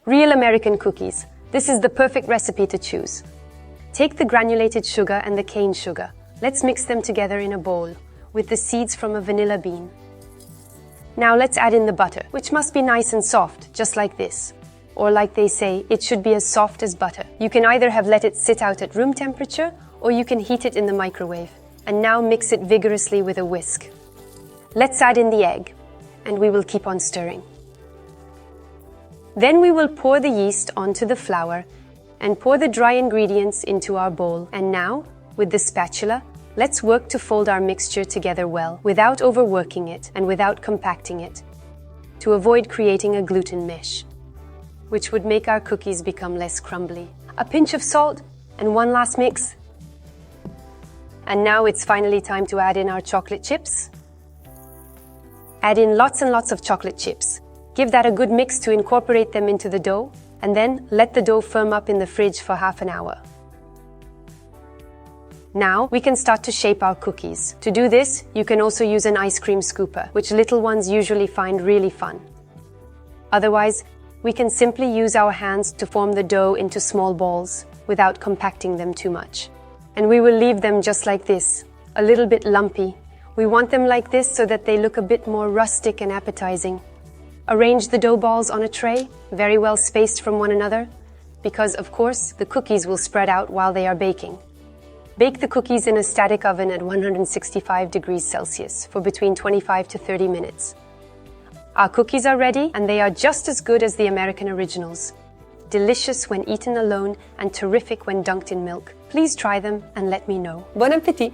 Real American cookies. This is the perfect recipe to choose. Take the granulated sugar and the cane sugar. Let's mix them together in a bowl with the seeds from a vanilla bean. Now let's add in the butter, which must be nice and soft, just like this. Or like they say, it should be as soft as butter. You can either have let it sit out at room temperature, or you can heat it in the microwave. And now mix it vigorously with a whisk. Let's add in the egg, and we will keep on stirring. Then we will pour the yeast onto the flour and pour the dry ingredients into our bowl. And now, with the spatula, let's work to fold our mixture together well, without overworking it and without compacting it, to avoid creating a gluten mesh, which would make our cookies become less crumbly. A pinch of salt and one last mix. And now it's finally time to add in our chocolate chips. Add in lots and lots of chocolate chips. Give that a good mix to incorporate them into the dough, and then let the dough firm up in the fridge for half an hour. Now we can start to shape our cookies. To do this, you can also use an ice cream scooper, which little ones usually find really fun. Otherwise, we can simply use our hands to form the dough into small balls without compacting them too much. And we will leave them just like this, a little bit lumpy. We want them like this so that they look a bit more rustic and appetizing. Arrange the dough balls on a tray, very well spaced from one another, because, of course, the cookies will spread out while they are baking. Bake the cookies in a static oven at 165 degrees Celsius for between 25 to 30 minutes. Our cookies are ready, and they are just as good as the American originals. Delicious when eaten alone and terrific when dunked in milk. Please try them and let me know. Bon appétit!